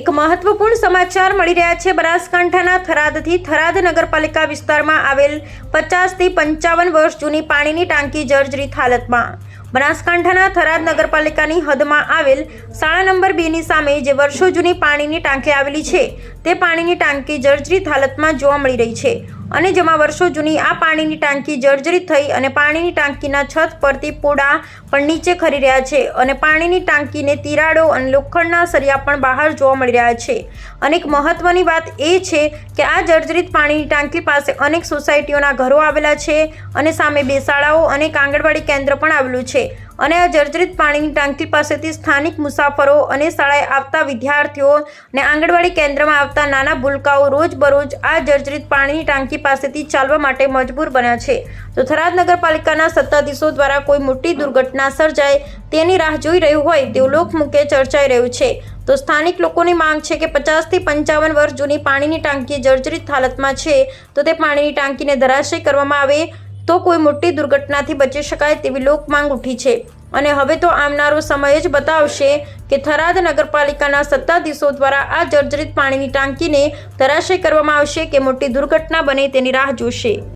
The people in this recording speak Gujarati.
એક મહત્વપૂર્ણ સમાચાર મળી રહ્યા છે। બનાસકાંઠાના થરાદથી થરાદ નગરપાલિકા વિસ્તારમાં આવેલ 50 થી 55 વર્ષ જૂની પાણીની ટાંકી જર્જરિત હાલતમાં। બનાસકાંઠાના થરાદ નગરપાલિકાની હદમાં આવેલ શાળા નંબર 2 ની સામે જે વર્ષો જૂની પાણીની ટાંકી આવેલી છે તે પાણીની ટાંકી જર્જરિત હાલતમાં જોવા મળી રહી છે અને જેમાં વર્ષો જૂની આ પાણીની ટાંકી જર્જરિત થઈ અને પાણીની ટાંકીના છત પરથી પોડા પણ નીચે ખરી રહ્યા છે અને પાણીની ટાંકીને તિરાડો અને લોખંડના સળિયા પણ બહાર જોવા મળી રહ્યા છે। અને એક મહત્વની વાત એ છે કે આ જર્જરિત પાણીની ટાંકી પાસે અનેક સોસાયટીઓના ઘરો આવેલા છે અને સામે 2 શાળાઓ અને એક આંગણવાડી કેન્દ્ર પણ આવેલું છે અને આ જર્જરિત પાણીની ટાંકી પાસેથી સ્થાનિક મુસાફરો અને શાળાએ આવતા વિદ્યાર્થીઓ અને આંગણવાડી કેન્દ્રમાં આવતા નાના ભૂલકાઓ રોજબરોજ આ જર્જરિત પાણીની ટાંકી પાસેથી ચાલવા માટે મજબૂર બન્યા છે। તો થરાદ નગરપાલિકાના સત્તાધીશો દ્વારા કોઈ મોટી દુર્ઘટના સર્જાય તેની રાહ જોઈ રહ્યું હોય તેવું લોકમુખે ચર્ચાઈ રહ્યું છે। તો સ્થાનિક લોકોની માંગ છે કે 50 થી 55 વર્ષ જૂની પાણીની ટાંકી જર્જરિત હાલતમાં છે તો તે પાણીની ટાંકીને ધરાશય કરવામાં આવે તો કોઈ મોટી દુર્ઘટનાથી બચી શકાય તેવી લોક માંગ ઉઠી છે અને હવે તો આવનારો સમય જ બતાવશે કે થરાદ નગરપાલિકાના સત્તાધીશો દ્વારા આ જર્જરિત પાણીની ટાંકીને ધરાશય કરવામાં આવશે કે મોટી દુર્ઘટના બને તેની રાહ જોશે।